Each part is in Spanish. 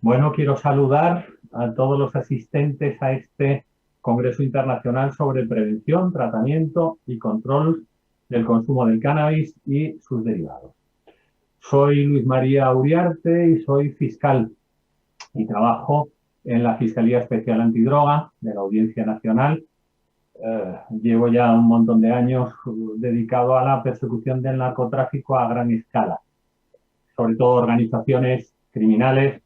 Bueno, quiero saludar a todos los asistentes a este Congreso Internacional sobre Prevención, Tratamiento y Control del Consumo del Cannabis y sus derivados. Soy Luis María Uriarte y soy fiscal y trabajo en la Fiscalía Especial Antidroga de la Audiencia Nacional. Llevo ya un montón de años dedicado a la persecución del narcotráfico a gran escala, sobre todo organizaciones criminales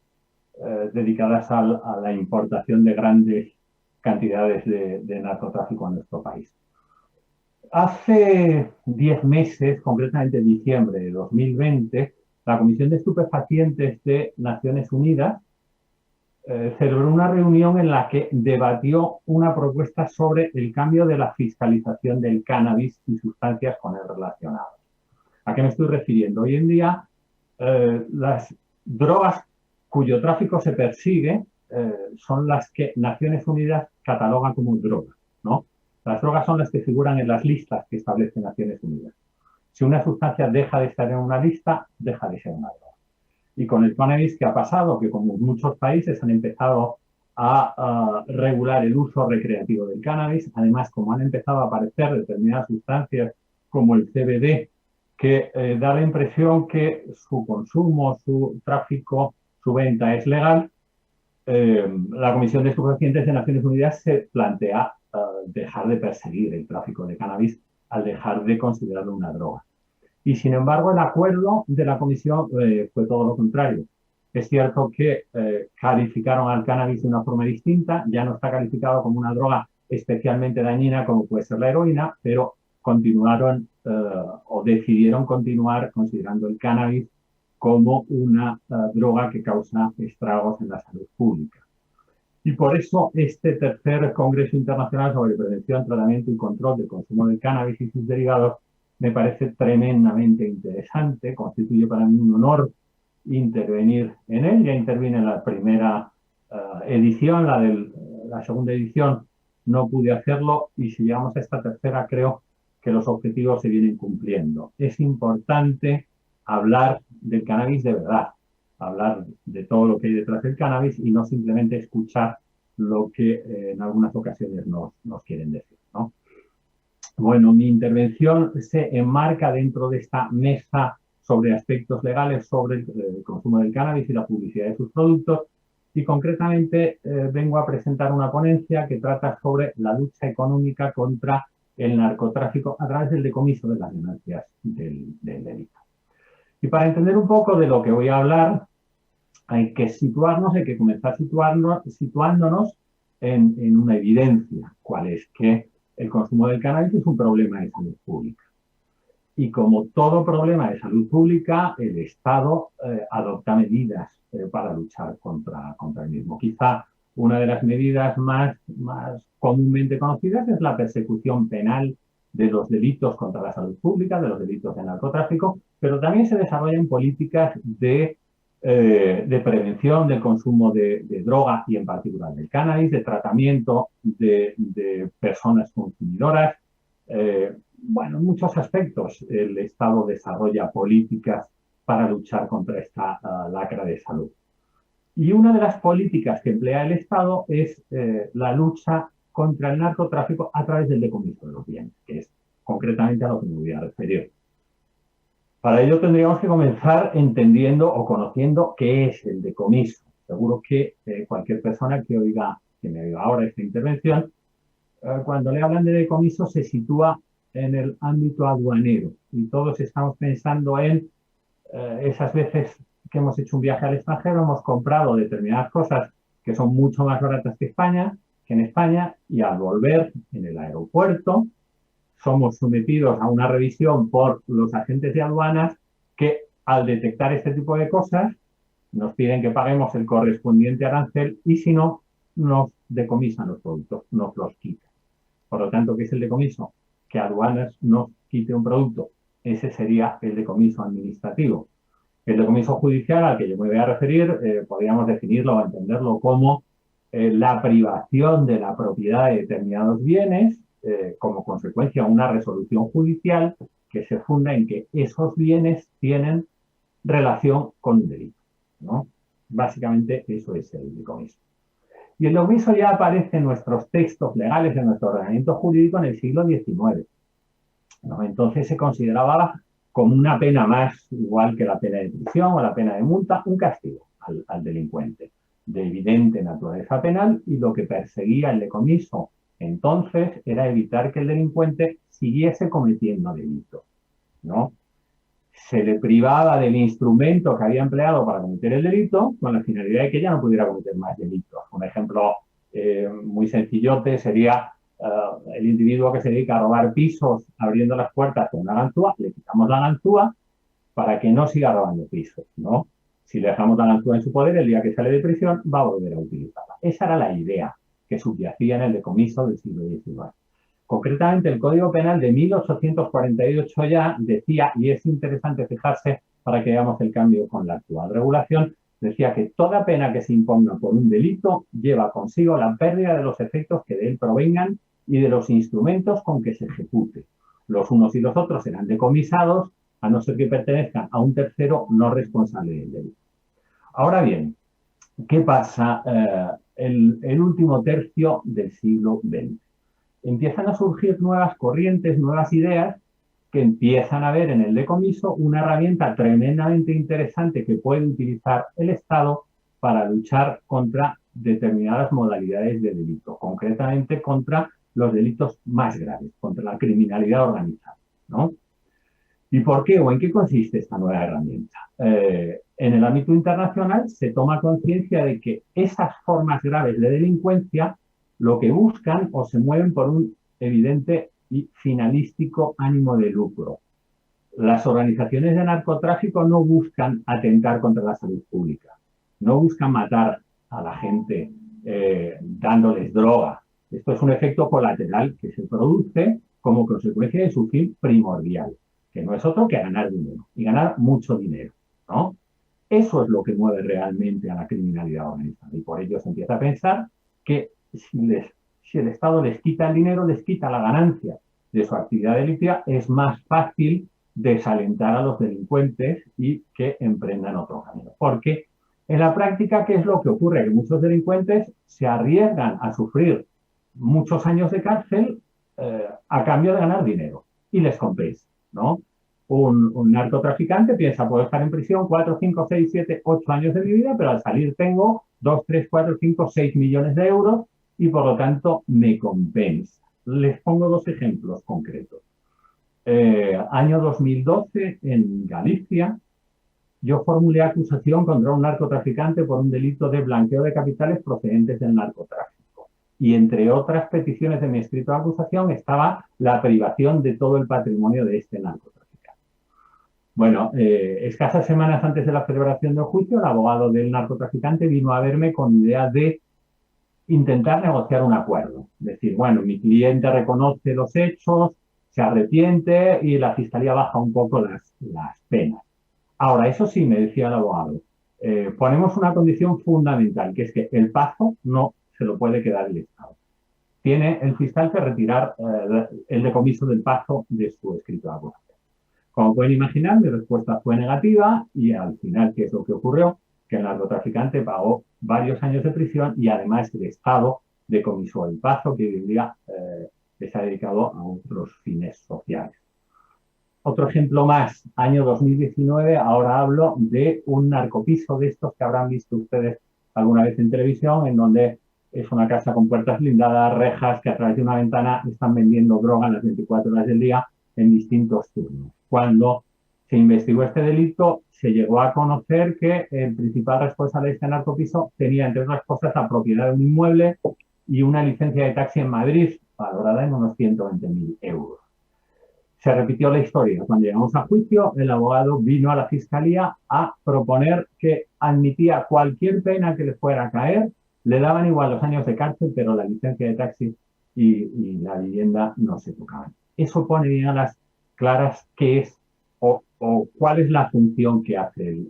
dedicadas a la importación de grandes cantidades de narcotráfico a nuestro país. Hace 10 meses, concretamente en diciembre de 2020, la Comisión de Estupefacientes de Naciones Unidas celebró una reunión en la que debatió una propuesta sobre el cambio de la fiscalización del cannabis y sustancias con él relacionadas. ¿A qué me estoy refiriendo? Hoy en día, las drogas cuyo tráfico se persigue son las que Naciones Unidas catalogan como drogas, ¿no? Las drogas son las que figuran en las listas que establece Naciones Unidas. Si una sustancia deja de estar en una lista, deja de ser una droga. Y con el cannabis, ¿qué ha pasado? Que como muchos países han empezado a regular el uso recreativo del cannabis, además como han empezado a aparecer determinadas sustancias como el CBD, que da la impresión que su consumo, su tráfico, su venta es legal, la Comisión de Estupefacientes de Naciones Unidas se plantea dejar de perseguir el tráfico de cannabis al dejar de considerarlo una droga. Y sin embargo, el acuerdo de la Comisión fue todo lo contrario. Es cierto que calificaron al cannabis de una forma distinta, ya no está calificado como una droga especialmente dañina como puede ser la heroína, pero continuaron o decidieron continuar considerando el cannabis como una droga que causa estragos en la salud pública. Y por eso este tercer Congreso Internacional sobre Prevención, Tratamiento y Control del Consumo del Cannabis y sus derivados me parece tremendamente interesante. Constituye para mí un honor intervenir en él. Ya intervine en la primera edición, la segunda edición no pude hacerlo, y si llegamos a esta tercera creo que los objetivos se vienen cumpliendo. Es importante hablar del cannabis de verdad, hablar de todo lo que hay detrás del cannabis y no simplemente escuchar lo que en algunas ocasiones nos quieren decir, ¿no? Bueno, mi intervención se enmarca dentro de esta mesa sobre aspectos legales sobre el consumo del cannabis y la publicidad de sus productos, y concretamente vengo a presentar una ponencia que trata sobre la lucha económica contra el narcotráfico a través del decomiso de las ganancias del delito. Y para entender un poco de lo que voy a hablar, hay que situarnos, hay que comenzar situándonos en una evidencia, cuál es que el consumo del cannabis es un problema de salud pública. Y como todo problema de salud pública, el Estado adopta medidas para luchar contra el mismo. Quizá una de las medidas más comúnmente conocidas es la persecución penal de los delitos contra la salud pública, de los delitos de narcotráfico, pero también se desarrollan políticas de prevención del consumo de droga y en particular del cannabis, de tratamiento de personas consumidoras. Bueno, en muchos aspectos el Estado desarrolla políticas para luchar contra esta lacra de salud. Y una de las políticas que emplea el Estado es la lucha contra el narcotráfico a través del decomiso de los bienes, que es concretamente a lo que me voy a referir. Para ello tendríamos que comenzar entendiendo o conociendo qué es el decomiso. Seguro que cualquier persona que me oiga ahora esta intervención, cuando le hablan de decomiso se sitúa en el ámbito aduanero, y todos estamos pensando en esas veces que hemos hecho un viaje al extranjero, hemos comprado determinadas cosas que son mucho más baratas que en España, y al volver en el aeropuerto somos sometidos a una revisión por los agentes de aduanas que, al detectar este tipo de cosas, nos piden que paguemos el correspondiente arancel, y si no, nos decomisan los productos, nos los quitan. Por lo tanto, ¿qué es el decomiso? Que aduanas nos quite un producto. Ese sería el decomiso administrativo. El decomiso judicial, al que yo me voy a referir, podríamos definirlo o entenderlo como la privación de la propiedad de determinados bienes como consecuencia de una resolución judicial que se funda en que esos bienes tienen relación con un delito, ¿no? Básicamente eso es el decomiso. Y el decomiso ya aparece en nuestros textos legales, en nuestro ordenamiento jurídico en el siglo XIX, ¿no? Entonces se consideraba como una pena más, igual que la pena de prisión o la pena de multa, un castigo al delincuente de evidente naturaleza penal, y lo que perseguía el decomiso entonces era evitar que el delincuente siguiese cometiendo delitos, ¿no? Se le privaba del instrumento que había empleado para cometer el delito con la finalidad de que ella no pudiera cometer más delitos. Un ejemplo muy sencillote sería el individuo que se dedica a robar pisos abriendo las puertas con una ganzúa, le quitamos la ganzúa para que no siga robando pisos, ¿no? Si le dejamos la ganzúa en su poder, el día que sale de prisión va a volver a utilizarla. Esa era la idea que subyacía en el decomiso del siglo XIX. Concretamente, el Código Penal de 1848 ya decía, y es interesante fijarse para que veamos el cambio con la actual regulación, decía que toda pena que se imponga por un delito lleva consigo la pérdida de los efectos que de él provengan y de los instrumentos con que se ejecute. Los unos y los otros serán decomisados, a no ser que pertenezcan a un tercero no responsable del delito. Ahora bien, ¿qué pasa el último tercio del siglo XX? Empiezan a surgir nuevas corrientes, nuevas ideas que empiezan a ver en el decomiso una herramienta tremendamente interesante que puede utilizar el Estado para luchar contra determinadas modalidades de delito, concretamente contra los delitos más graves, contra la criminalidad organizada, ¿no? ¿Y por qué o en qué consiste esta nueva herramienta? En el ámbito internacional se toma conciencia de que esas formas graves de delincuencia lo que buscan o se mueven por un evidente y finalístico ánimo de lucro. Las organizaciones de narcotráfico no buscan atentar contra la salud pública, no buscan matar a la gente dándoles droga. Esto es un efecto colateral que se produce como consecuencia de su fin primordial, que no es otro que ganar dinero, y ganar mucho dinero, ¿no? Eso es lo que mueve realmente a la criminalidad organizada, y por ello se empieza a pensar que si el Estado les quita el dinero, les quita la ganancia de su actividad delictiva, es más fácil desalentar a los delincuentes y que emprendan otro camino. Porque en la práctica, ¿qué es lo que ocurre? Que muchos delincuentes se arriesgan a sufrir muchos años de cárcel a cambio de ganar dinero, y les compensa, ¿no? Un narcotraficante piensa, puedo estar en prisión 4, 5, 6, 7, 8 años de mi vida, pero al salir tengo 2, 3, 4, 5, 6 millones de euros y por lo tanto me compensa. Les pongo dos ejemplos concretos. Año 2012, en Galicia, yo formulé acusación contra un narcotraficante por un delito de blanqueo de capitales procedentes del narcotráfico. Y entre otras peticiones de mi escrito de acusación estaba la privación de todo el patrimonio de este narcotraficante. Bueno, escasas semanas antes de la celebración del juicio, el abogado del narcotraficante vino a verme con idea de intentar negociar un acuerdo. Es decir, bueno, mi cliente reconoce los hechos, se arrepiente y la fiscalía baja un poco las penas. Ahora, eso sí, me decía el abogado, ponemos una condición fundamental, que es que el pazo no se lo puede quedar el Estado. Tiene el fiscal que retirar el decomiso del pazo de su escrito de acusación. Como pueden imaginar, mi respuesta fue negativa y al final, ¿qué es lo que ocurrió? Que el narcotraficante pagó varios años de prisión y además el Estado decomisó el pazo que hoy en día se ha dedicado a otros fines sociales. Otro ejemplo más, año 2019, ahora hablo de un narcopiso de estos que habrán visto ustedes alguna vez en televisión, en donde es una casa con puertas blindadas, rejas, que a través de una ventana están vendiendo droga las 24 horas del día en distintos turnos. Cuando se investigó este delito, se llegó a conocer que el principal responsable de este narcopiso tenía, entre otras cosas, la propiedad de un inmueble y una licencia de taxi en Madrid, valorada en unos 120.000 euros. Se repitió la historia. Cuando llegamos a juicio, el abogado vino a la fiscalía a proponer que admitía cualquier pena que le fuera a caer, le daban igual los años de cárcel, pero la licencia de taxi y la vivienda no se tocaban. Eso pone bien a las claras qué es o cuál es la función que hace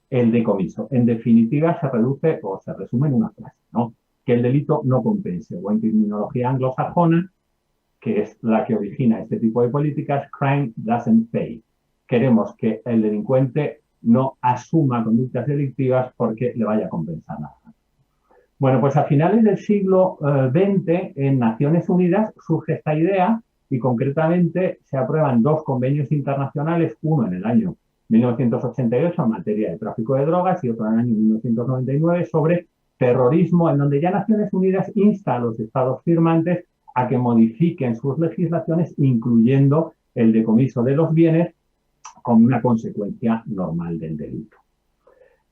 el decomiso. En definitiva, se reduce o se resume en una frase, ¿no? Que el delito no compense, o en terminología anglosajona, que es la que origina este tipo de políticas, crime doesn't pay. Queremos que el delincuente no asuma conductas delictivas porque le vaya a compensar nada. Bueno, pues a finales del siglo XX, en Naciones Unidas surge esta idea y concretamente se aprueban dos convenios internacionales, uno en el año 1988 en materia de tráfico de drogas y otro en el año 1999 sobre terrorismo, en donde ya Naciones Unidas insta a los estados firmantes a que modifiquen sus legislaciones, incluyendo el decomiso de los bienes como una consecuencia normal del delito.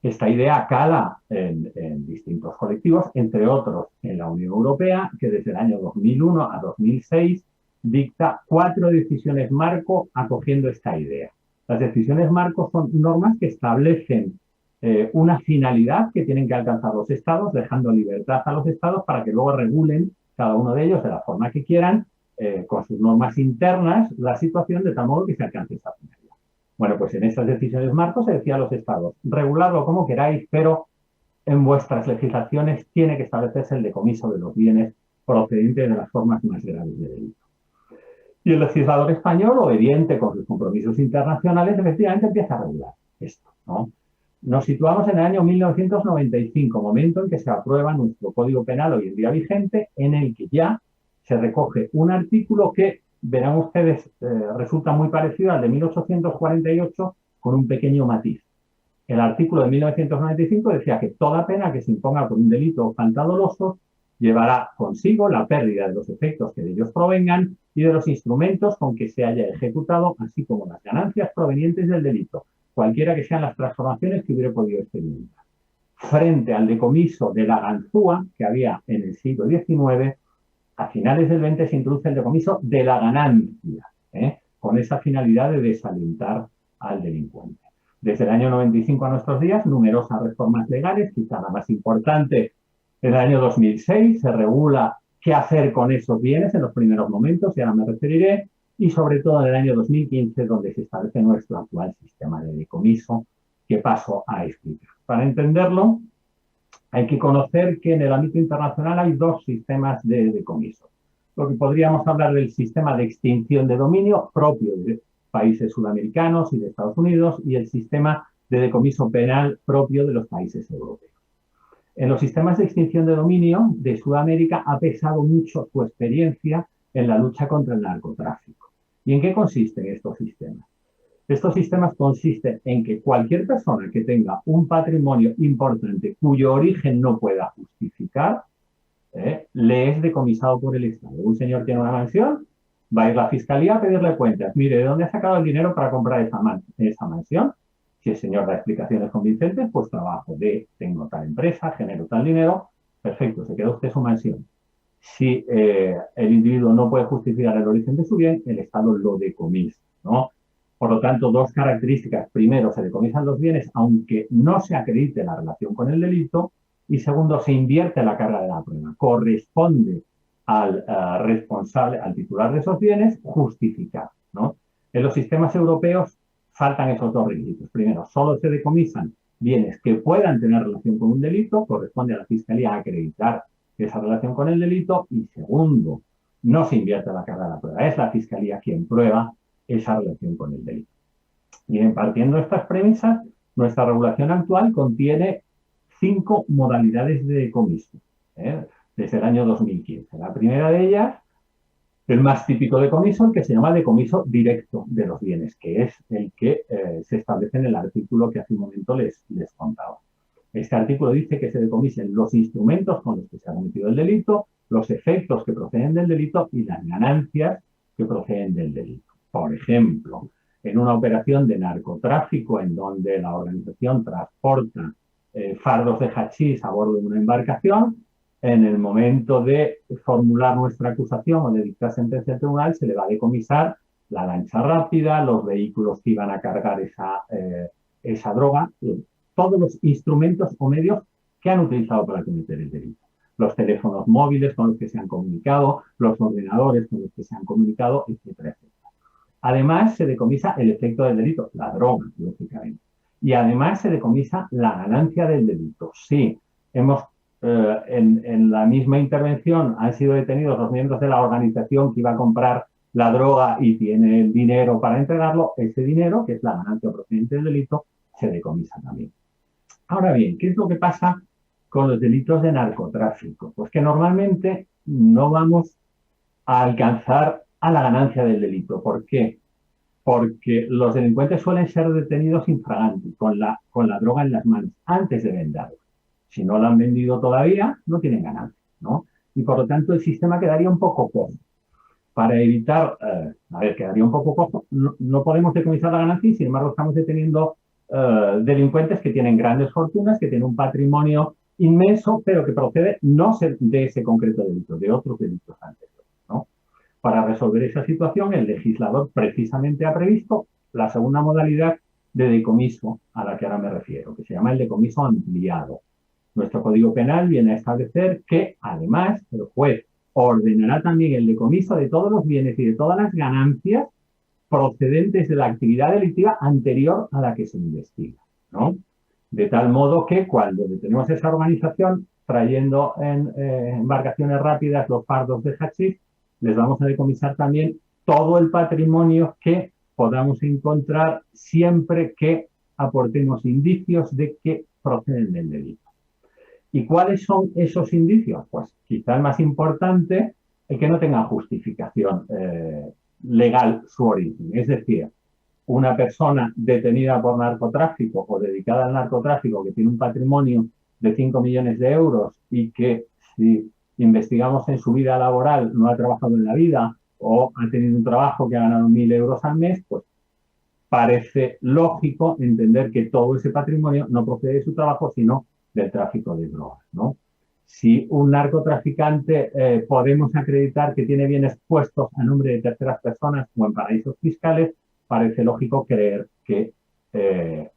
Esta idea cala en distintos colectivos, entre otros en la Unión Europea, que desde el año 2001 a 2006 dicta 4 decisiones marco acogiendo esta idea. Las decisiones marco son normas que establecen una finalidad que tienen que alcanzar los estados, dejando libertad a los estados para que luego regulen cada uno de ellos de la forma que quieran, con sus normas internas, la situación de tal modo que se alcance esa finalidad. Bueno, pues en esas decisiones marco se decía a los estados, regularlo como queráis, pero en vuestras legislaciones tiene que establecerse el decomiso de los bienes procedentes de las formas más graves de delito. Y el legislador español, obediente con sus compromisos internacionales, efectivamente empieza a regular esto, ¿no? Nos situamos en el año 1995, momento en que se aprueba nuestro Código Penal hoy en día vigente, en el que ya se recoge un artículo que, verán ustedes, resulta muy parecido al de 1848 con un pequeño matiz. El artículo de 1995 decía que toda pena que se imponga por un delito tan doloso llevará consigo la pérdida de los efectos que de ellos provengan y de los instrumentos con que se haya ejecutado, así como las ganancias provenientes del delito, cualquiera que sean las transformaciones que hubiera podido experimentar. Frente al decomiso de la ganzúa que había en el siglo XIX, a finales del 20 se introduce el decomiso de la ganancia, con esa finalidad de desalentar al delincuente. Desde el año 95 a nuestros días, numerosas reformas legales, quizá la más importante en el año 2006, se regula qué hacer con esos bienes en los primeros momentos, y ahora me referiré, y sobre todo en el año 2015, donde se establece nuestro actual sistema de decomiso, que paso a explicar. Para entenderlo, hay que conocer que en el ámbito internacional hay dos sistemas de decomiso. Lo que podríamos hablar del sistema de extinción de dominio propio de países sudamericanos y de Estados Unidos y el sistema de decomiso penal propio de los países europeos. En los sistemas de extinción de dominio de Sudamérica ha pesado mucho su experiencia en la lucha contra el narcotráfico. ¿Y en qué consisten estos sistemas? Estos sistemas consisten en que cualquier persona que tenga un patrimonio importante cuyo origen no pueda justificar, le es decomisado por el Estado. Un señor tiene una mansión, va a ir la fiscalía a pedirle cuentas. Mire, ¿de dónde ha sacado el dinero para comprar esa mansión? Si el señor da explicaciones convincentes, pues trabajo de tengo tal empresa, genero tal dinero, perfecto, se queda usted su mansión. Si el individuo no puede justificar el origen de su bien, el Estado lo decomisa, ¿no? Por lo tanto, dos características. Primero, se decomisan los bienes aunque no se acredite la relación con el delito. Y segundo, se invierte la carga de la prueba. Corresponde al responsable, al titular de esos bienes, justificar, ¿no? En los sistemas europeos faltan esos dos requisitos. Primero, solo se decomisan bienes que puedan tener relación con un delito, corresponde a la Fiscalía acreditar esa relación con el delito. Y segundo, no se invierte la carga de la prueba. Es la Fiscalía quien prueba esa relación con el delito. Bien, partiendo de estas premisas, nuestra regulación actual contiene 5 modalidades de decomiso, desde el año 2015. La primera de ellas, el más típico decomiso, el que se llama decomiso directo de los bienes, que es el que se establece en el artículo que hace un momento les contaba. Este artículo dice que se decomisen los instrumentos con los que se ha cometido el delito, los efectos que proceden del delito y las ganancias que proceden del delito. Por ejemplo, en una operación de narcotráfico en donde la organización transporta fardos de hachís a bordo de una embarcación, en el momento de formular nuestra acusación o de dictar sentencia al tribunal, se le va a decomisar la lancha rápida, los vehículos que iban a cargar esa droga, todos los instrumentos o medios que han utilizado para cometer el delito. Los teléfonos móviles con los que se han comunicado, los ordenadores con los que se han comunicado, etcétera, etcétera. Además, se decomisa el efecto del delito, la droga, lógicamente. Y además se decomisa la ganancia del delito. Sí, en la misma intervención han sido detenidos los miembros de la organización que iba a comprar la droga y tiene el dinero para entregarlo. Ese dinero, que es la ganancia procedente del delito, se decomisa también. Ahora bien, ¿qué es lo que pasa con los delitos de narcotráfico? Pues que normalmente no vamos a alcanzar a la ganancia del delito. ¿Por qué? Porque los delincuentes suelen ser detenidos infraganti, con la droga en las manos, antes de venderla. Si no la han vendido todavía, no tienen ganancia, ¿no? Y por lo tanto el sistema quedaría un poco cojo. Para evitar, quedaría un poco cojo, no podemos decomisar la ganancia y sin embargo estamos deteniendo delincuentes que tienen grandes fortunas, que tienen un patrimonio inmenso, pero que procede no de ese concreto delito, de otros delitos anteriores, ¿no? Para resolver esa situación, el legislador precisamente ha previsto la segunda modalidad de decomiso a la que ahora me refiero, que se llama el decomiso ampliado. Nuestro Código Penal viene a establecer que, además, el juez ordenará también el decomiso de todos los bienes y de todas las ganancias procedentes de la actividad delictiva anterior a la que se investiga, ¿no? De tal modo que cuando detenemos esa organización trayendo en embarcaciones rápidas los fardos de hachís, les vamos a decomisar también todo el patrimonio que podamos encontrar siempre que aportemos indicios de que proceden del delito. ¿Y cuáles son esos indicios? Pues quizá el más importante, el que no tenga justificación legal su origen. Es decir, una persona detenida por narcotráfico o dedicada al narcotráfico que tiene un patrimonio de 5 millones de euros y que si investigamos en su vida laboral no ha trabajado en la vida o ha tenido un trabajo que ha ganado 1.000 euros al mes, pues parece lógico entender que todo ese patrimonio no procede de su trabajo, sino del tráfico de drogas, ¿no? Si un narcotraficante podemos acreditar que tiene bienes puestos a nombre de terceras personas o en paraísos fiscales, parece lógico creer que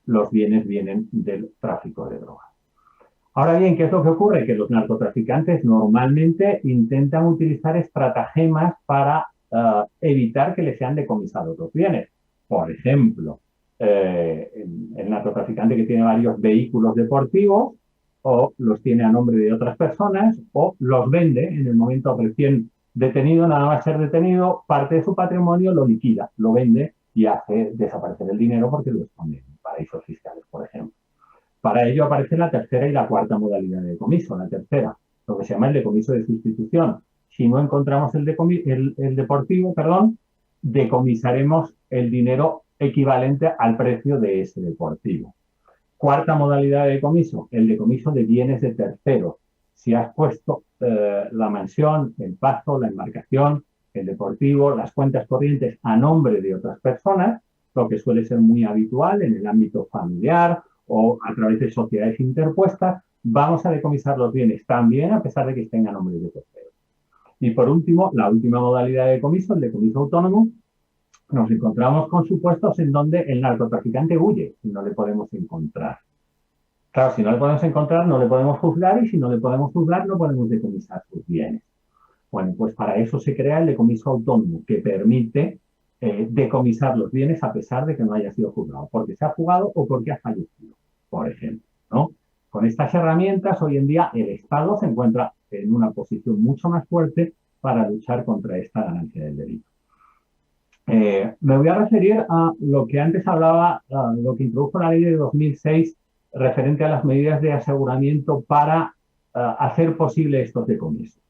los bienes vienen del tráfico de drogas. Ahora bien, ¿qué es lo que ocurre? Que los narcotraficantes normalmente intentan utilizar estratagemas para evitar que les sean decomisados otros bienes. Por ejemplo, el narcotraficante que tiene varios vehículos deportivos o los tiene a nombre de otras personas o los vende en el momento recién detenido, nada más ser detenido, parte de su patrimonio lo liquida, lo vende y hace desaparecer el dinero porque lo esconde en paraísos fiscales, por ejemplo. Para ello aparece la tercera y la cuarta modalidad de decomiso. La tercera, lo que se llama el decomiso de sustitución. Si no encontramos el deportivo, decomisaremos el dinero equivalente al precio de ese deportivo. Cuarta modalidad de decomiso, el decomiso de bienes de terceros. Si has puesto la mansión, el pasto, la embarcación, el deportivo, las cuentas corrientes a nombre de otras personas, lo que suele ser muy habitual en el ámbito familiar o a través de sociedades interpuestas, vamos a decomisar los bienes también a pesar de que estén a nombre de terceros. Y por último, la última modalidad de decomiso, el decomiso autónomo, nos encontramos con supuestos en donde el narcotraficante huye y no le podemos encontrar. Claro, si no le podemos encontrar, no le podemos juzgar y si no le podemos juzgar, no podemos decomisar sus bienes. Bueno, pues para eso se crea el decomiso autónomo, que permite decomisar los bienes a pesar de que no haya sido juzgado, porque se ha jugado o porque ha fallecido, por ejemplo, ¿no? Con estas herramientas, hoy en día, el Estado se encuentra en una posición mucho más fuerte para luchar contra esta ganancia del delito. Me voy a referir a lo que antes hablaba, lo que introdujo la ley de 2006 referente a las medidas de aseguramiento para hacer posible estos decomisos.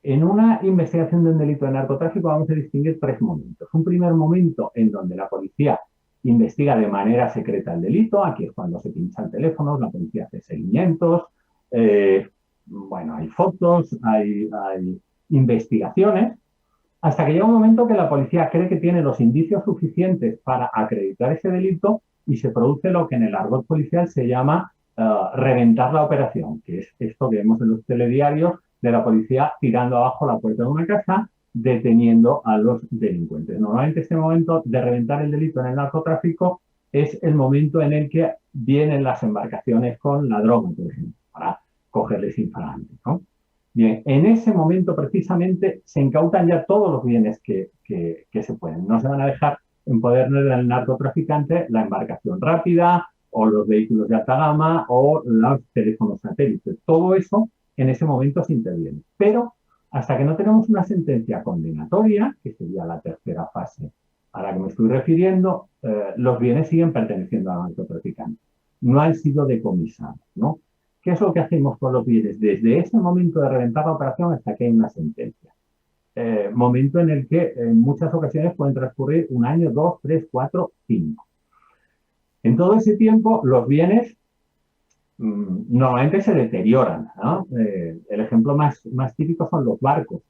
En una investigación de un delito de narcotráfico vamos a distinguir tres momentos. Un primer momento en donde la policía investiga de manera secreta el delito, aquí es cuando se pinchan teléfonos, la policía hace seguimientos, bueno, hay fotos, hay investigaciones, hasta que llega un momento que la policía cree que tiene los indicios suficientes para acreditar ese delito y se produce lo que en el argot policial se llama reventar la operación, que es esto que vemos en los telediarios de la policía tirando abajo la puerta de una casa, deteniendo a los delincuentes. Normalmente este momento de reventar el delito en el narcotráfico es el momento en el que vienen las embarcaciones con la droga, por ejemplo, para cogerles infraganti, ¿no? Bien, en ese momento precisamente se incautan ya todos los bienes que se pueden. No se van a dejar en poder del narcotraficante la embarcación rápida o los vehículos de alta gama o los teléfonos satélites. Todo eso en ese momento se interviene. Pero hasta que no tenemos una sentencia condenatoria, que sería la tercera fase a la que me estoy refiriendo, los bienes siguen perteneciendo al narcotraficante. No han sido decomisados, ¿no? ¿Qué es lo que hacemos con los bienes? Desde ese momento de reventar la operación hasta que hay una sentencia. Momento en el que en muchas ocasiones pueden transcurrir 1 año, 2, 3, 4, 5. En todo ese tiempo, los bienes normalmente se deterioran, ¿no? El ejemplo más típico son los barcos.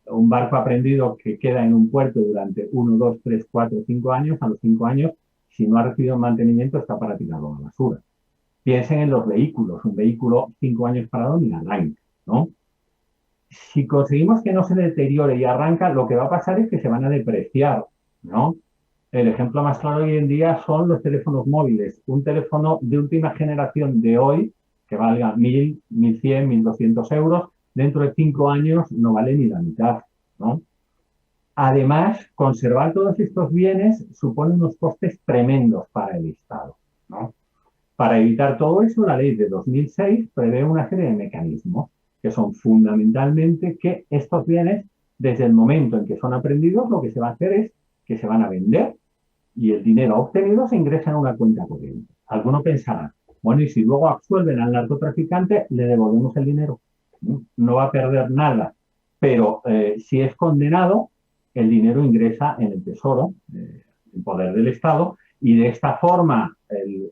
Un barco aprendido que queda en un puerto durante 1, 2, 3, 4, 5 años, a los 5 años, si no ha recibido mantenimiento, está para tirarlo a la basura. Piensen en los vehículos. Un vehículo 5 años parado ni arranca, ¿no? Si conseguimos que no se deteriore y arranca, lo que va a pasar es que se van a depreciar, ¿no? El ejemplo más claro hoy en día son los teléfonos móviles. Un teléfono de última generación de hoy, que valga 1.000, 1.100, 1.200 euros, dentro de 5 años no vale ni la mitad, ¿no? Además, conservar todos estos bienes supone unos costes tremendos para el Estado, ¿no? Para evitar todo eso, la ley de 2006 prevé una serie de mecanismos que son fundamentalmente que estos bienes, desde el momento en que son aprendidos, lo que se va a hacer es que se van a vender y el dinero obtenido se ingresa en una cuenta corriente. Alguno pensará, bueno, y si luego absuelven al narcotraficante, le devolvemos el dinero. No va a perder nada, pero si es condenado, el dinero ingresa en el Tesoro, en poder del Estado, y de esta forma el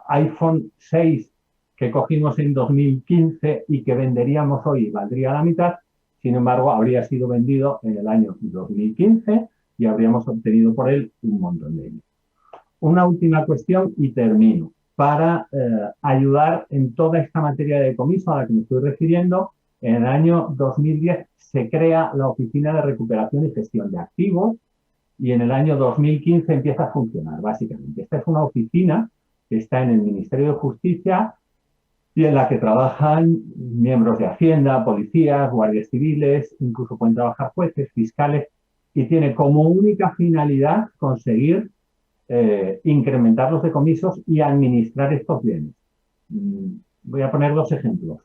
iPhone 6 que cogimos en 2015 y que venderíamos hoy valdría la mitad, sin embargo, habría sido vendido en el año 2015 y habríamos obtenido por él un montón de dinero. Una última cuestión y termino. Para ayudar en toda esta materia de decomiso a la que me estoy refiriendo, en el año 2010 se crea la Oficina de Recuperación y Gestión de Activos y en el año 2015 empieza a funcionar, básicamente. Esta es una oficina que está en el Ministerio de Justicia y en la que trabajan miembros de Hacienda, policías, guardias civiles, incluso pueden trabajar jueces, fiscales, y tiene como única finalidad conseguir incrementar los decomisos y administrar estos bienes. Voy a poner 2 ejemplos.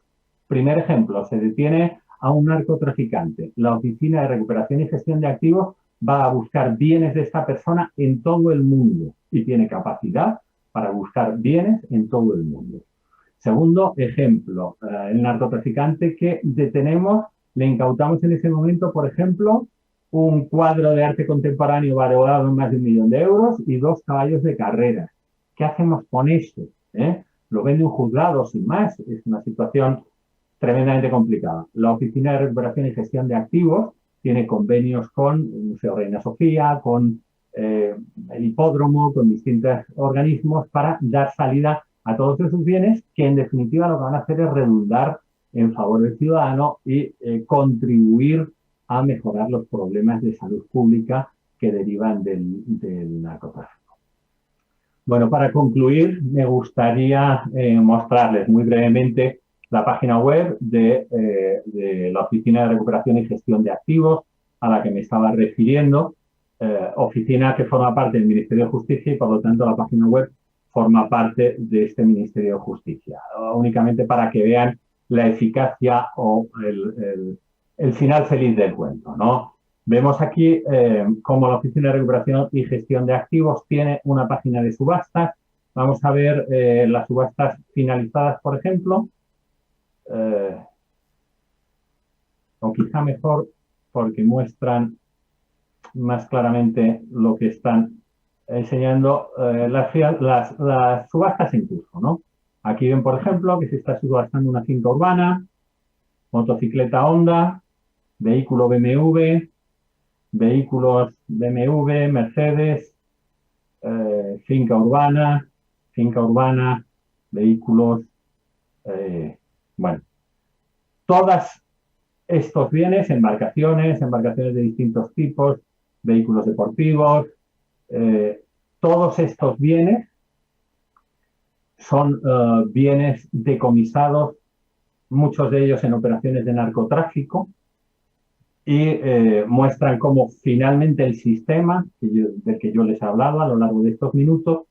Primer ejemplo, se detiene a un narcotraficante. La Oficina de Recuperación y Gestión de Activos va a buscar bienes de esta persona en todo el mundo y tiene capacidad para buscar bienes en todo el mundo. Segundo ejemplo, el narcotraficante que detenemos, le incautamos en ese momento, por ejemplo, un cuadro de arte contemporáneo valorado en más de 1 millón de euros y 2 caballos de carreras. ¿Qué hacemos con esto? Lo vende un juzgado sin más. Es una situación tremendamente complicada. La Oficina de Recuperación y Gestión de Activos tiene convenios con el Museo Reina Sofía, con el hipódromo, con distintos organismos para dar salida a todos esos bienes que en definitiva lo que van a hacer es redundar en favor del ciudadano y contribuir a mejorar los problemas de salud pública que derivan del narcotráfico. Bueno, para concluir, me gustaría mostrarles muy brevemente la página web de la Oficina de Recuperación y Gestión de Activos a la que me estaba refiriendo, oficina que forma parte del Ministerio de Justicia y por lo tanto la página web forma parte de este Ministerio de Justicia. Únicamente para que vean la eficacia o el final feliz del cuento, ¿no? Vemos aquí cómo la Oficina de Recuperación y Gestión de Activos tiene una página de subastas. Vamos a ver las subastas finalizadas, por ejemplo. O quizá mejor porque muestran más claramente lo que están enseñando las subastas en curso, ¿no? Aquí ven, por ejemplo, que se está subastando una finca urbana, motocicleta Honda, vehículo BMW, vehículos BMW, Mercedes, finca urbana, vehículos, bueno, todos estos bienes, embarcaciones de distintos tipos, vehículos deportivos, todos estos bienes son bienes decomisados, muchos de ellos en operaciones de narcotráfico, y muestran cómo finalmente el sistema del que yo les he hablado a lo largo de estos minutos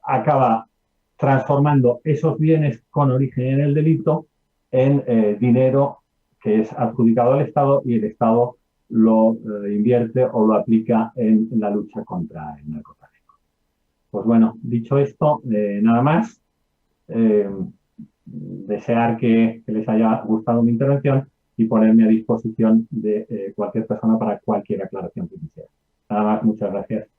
acaba transformando esos bienes con origen en el delito en dinero que es adjudicado al Estado y el Estado lo invierte o lo aplica en la lucha contra el narcotráfico. Pues bueno, dicho esto, nada más. Desear que les haya gustado mi intervención y ponerme a disposición de cualquier persona para cualquier aclaración que quisiera. Nada más, muchas gracias.